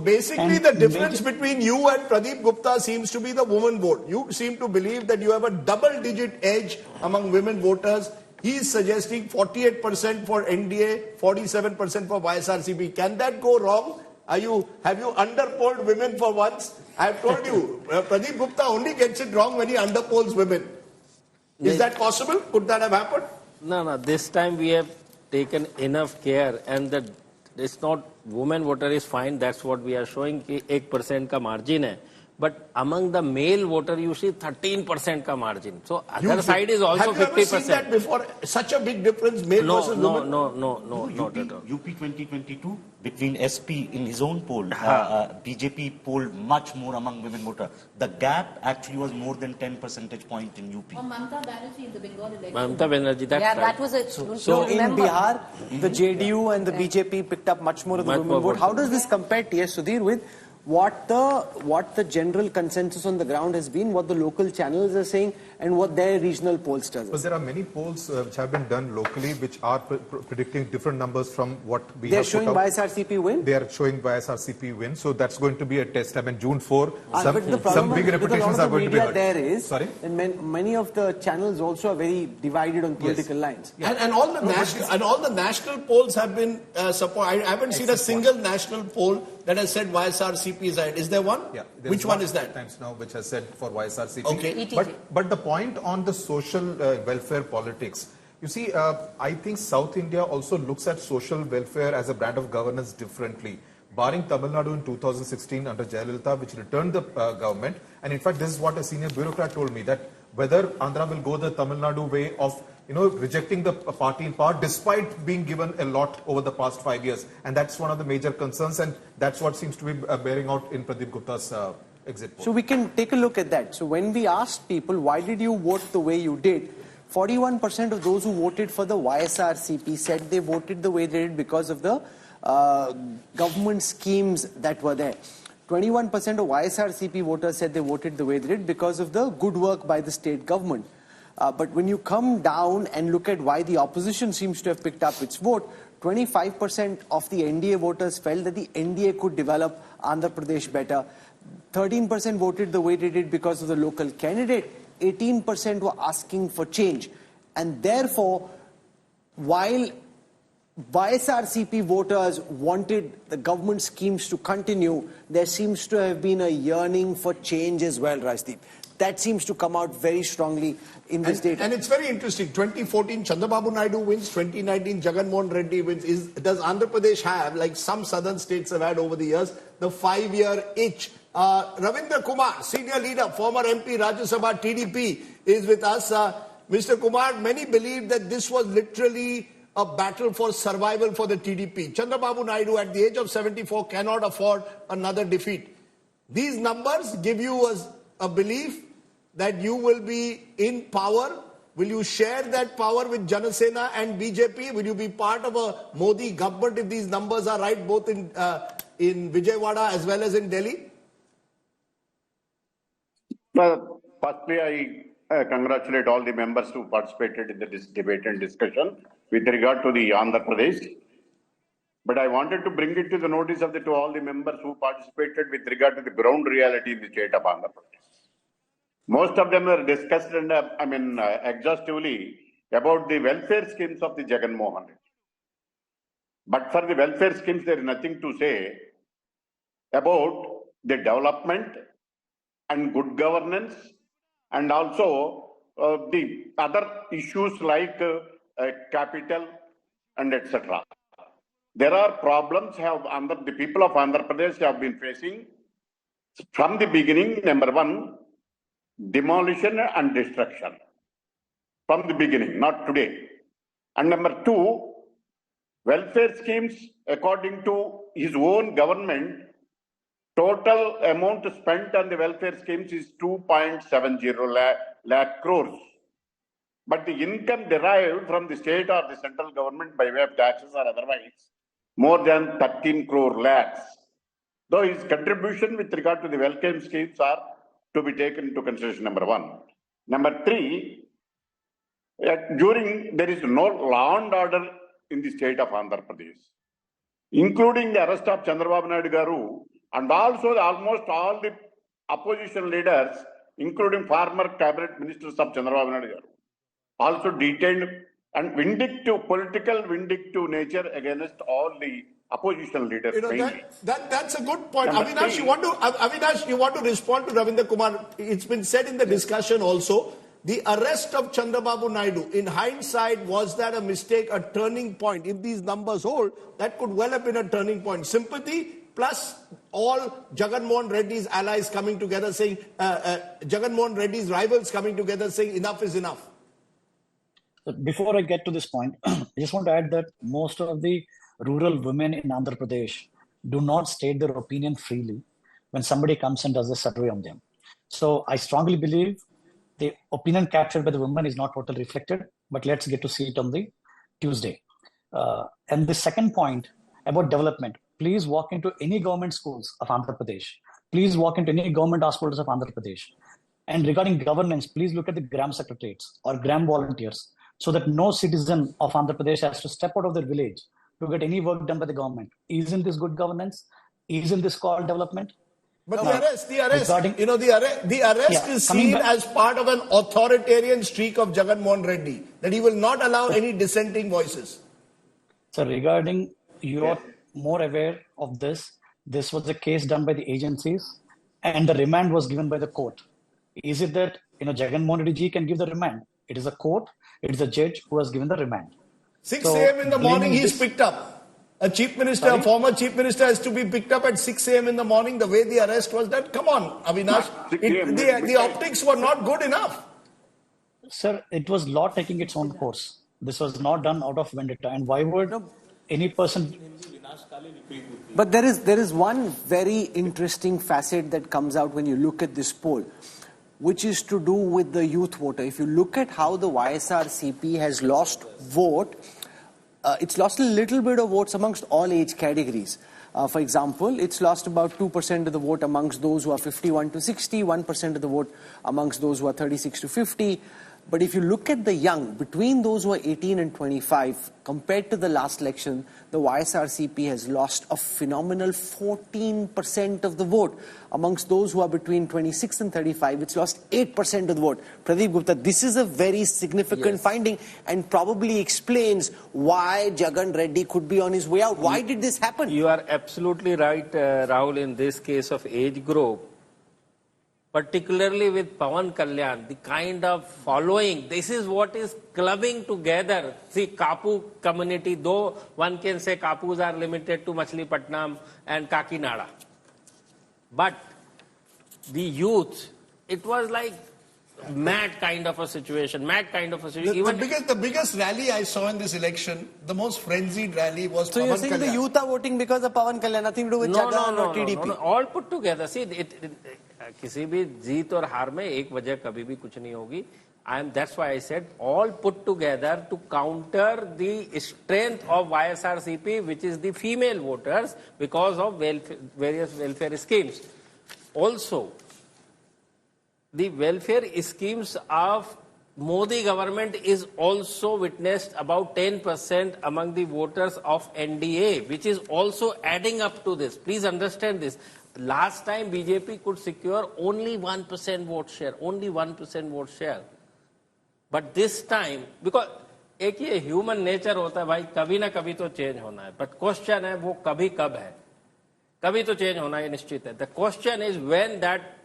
basically the difference between you and Pradeep Gupta seems to be the woman vote. You seem to believe that you have a double-digit edge among women voters. He is suggesting 48% for NDA, 47% for YSRCP. Can that go wrong? Have you underpolled women for once? I have told you, Pradeep Gupta only gets it wrong when he underpolls women. Is that possible? Could that have happened? No. This time we have taken enough care, and that it's not women voter is fine. That's what we are showing. 1% ka margin hai. But among the male voter, you see 13% ka margin. So other side is also 50%. Have you ever seen that before? Such a big difference, male versus women? No, not at all. UP 2022, between SP in his own poll, BJP polled much more among women voters. The gap actually was more than 10 percentage point in UP. Or Mamta Banerjee in the Bengal election. Mamta Banerjee, that's yeah, right. that was it. So in Bihar, the JDU and the BJP picked up much more of the women vote. How does this compare, T.S. Sudhir, with what the general consensus on the ground has been, what the local channels are saying, and what their regional polls tell us? But there are many polls which have been done locally which are predicting different numbers from what we They're have showing YSRCP win? They are showing YSRCP win. So that's going to be a test. I mean, June 4, but some big reputations are going to be heard. There is, sorry? And many of the channels also are very divided on political lines. Yeah. And all the national polls have been support. I haven't seen a single national poll that has said YSRCP is right. Is there one? Yeah. Which one is that? Times now, which has said for YSRCP. Okay. But the point on the social welfare politics, you see, I think South India also looks at social welfare as a brand of governance differently. Barring Tamil Nadu in 2016 under Jayalalitha, which returned the government, and in fact, this is what a senior bureaucrat told me, that whether Andhra will go the Tamil Nadu way of rejecting the party in power despite being given a lot over the past 5 years. And that's one of the major concerns, and that's what seems to be bearing out in Pradeep Gupta's exit poll. So we can take a look at that. So when we asked people, why did you vote the way you did? 41% of those who voted for the YSRCP said they voted the way they did because of the government schemes that were there. 21% of YSRCP voters said they voted the way they did because of the good work by the state government. But when you come down and look at why the opposition seems to have picked up its vote, 25% of the NDA voters felt that the NDA could develop Andhra Pradesh better. 13% voted the way they did because of the local candidate. 18% were asking for change. And therefore, while YSRCP voters wanted the government schemes to continue, there seems to have been a yearning for change as well, Rajdeep. That seems to come out very strongly in this data. And it's very interesting. 2014, Chandrababu Naidu wins. 2019, Jagan Mohan Reddy wins. Does Andhra Pradesh have, like some southern states have had over the years, the 5-year itch? Ravindra Kumar, senior leader, former MP, Rajya Sabha, TDP, is with us. Mr. Kumar, many believe that this was literally a battle for survival for the TDP. Chandrababu Naidu, at the age of 74, cannot afford another defeat. These numbers give you a belief that you will be in power. Will you share that power with Jana Sena and BJP? Will you be part of a Modi government if these numbers are right, both in Vijayawada as well as in Delhi? Well, firstly, I congratulate all the members who participated in this debate and discussion with regard to the Andhra Pradesh. But I wanted to bring it to the notice of to all the members who participated with regard to the ground reality in the state of Andhra Pradesh. Most of them were discussed and exhaustively about the welfare schemes of the Jagan Mohan Reddy. But for the welfare schemes, there is nothing to say about the development and good governance, and also the other issues like capital and etc. There are problems the people of Andhra Pradesh have been facing from the beginning. Number one, demolition and destruction. From the beginning, not today. And number two, welfare schemes, according to his own government, total amount spent on the welfare schemes is 2.70 lakh crores. But the income derived from the state or the central government by way of taxes or otherwise, more than 13 crore lakhs. Though his contribution with regard to the welfare schemes are to be taken into consideration, number one. Number three, there is no law and order in the state of Andhra Pradesh, including the arrest of Chandrababu Naidu Garu And also almost all the opposition leaders, including former cabinet ministers of Chandrababu Naidu, also detained and vindictive, political vindictive nature against all the opposition leaders You know, mainly. that's a good point. Number Avinash, three. you want to respond to Ravindra Kumar? It's been said in the discussion also, the arrest of Chandrababu Naidu, in hindsight, was that a mistake, a turning point? If these numbers hold, that could well have been a turning point. Sympathy plus all Jagan Mohan Reddy's allies coming together saying, Jagan Mohan Reddy's rivals coming together saying enough is enough. Before I get to this point, I just want to add that most of the rural women in Andhra Pradesh do not state their opinion freely when somebody comes and does a survey on them. So I strongly believe the opinion captured by the women is not totally reflected, but let's get to see it on the Tuesday. And the second point about development, please walk into any government schools of Andhra Pradesh. Please walk into any government hospitals of Andhra Pradesh. And regarding governance, please look at the Gram secretariats or Gram volunteers, so that no citizen of Andhra Pradesh has to step out of their village to get any work done by the government. Isn't this good governance? Isn't this called development? But the arrest, regarding- you know, the arrest Yeah, is coming seen back- as part of an authoritarian streak of Jagan Mohan Reddy, that he will not allow any dissenting voices. So regarding, you're more aware of this. This was a case done by the agencies and the remand was given by the court. Is it that, Jagan Mohan Reddy ji can give the remand? It is a court, it is a judge who has given the remand. 6 So, a.m. in the morning, blaming he's this- picked up. A chief minister, Sorry? a former chief minister has to be picked up at 6 a.m. in the morning, the way the arrest was done. Come on, Avinash. 6 a.m. The optics were not good enough. Sir, it was law taking its own course. This was not done out of vendetta. And why would any person... But there is one very interesting facet that comes out when you look at this poll, which is to do with the youth voter. If you look at how the YSRCP has lost vote, it's lost a little bit of votes amongst all age categories. For example, it's lost about 2% of the vote amongst those who are 51 to 60, 1% of the vote amongst those who are 36 to 50. But if you look at the young, between those who are 18 and 25, compared to the last election, the YSRCP has lost a phenomenal 14% of the vote. Amongst those who are between 26 and 35, it's lost 8% of the vote. Pradeep Gupta, this is a very significant finding and probably explains why Jagan Reddy could be on his way out. Why did this happen? You are absolutely right, Rahul, in this case of age group. Particularly with Pawan Kalyan, the kind of following, this is what is clubbing together. See, Kapu community, though one can say Kapus are limited to Machilipatnam and Kakinada. But the youth, it was like mad kind of a situation, The biggest rally I saw in this election, the most frenzied rally was So Pawan you're saying Kalyan. the youth are voting because of Pawan Kalyan, nothing to do with Jagan or TDP? No, all put together. See, किसी भी जीत और हार में एक वजह कभी भी कुछ नहीं होगी. That's why I said all put together to counter the strength of YSRCP, which is the female voters, because of various welfare schemes. Also, the welfare schemes of Modi government is also witnessed about 10% among the voters of NDA, which is also adding up to this. Please understand this. Last time BJP could secure only 1% vote share, But this time, because एक ये human nature होता है भाई, कभी ना कभी तो change होना है. But question है वो कभी कब है? कभी तो change होना है निश्चित है. The question is when that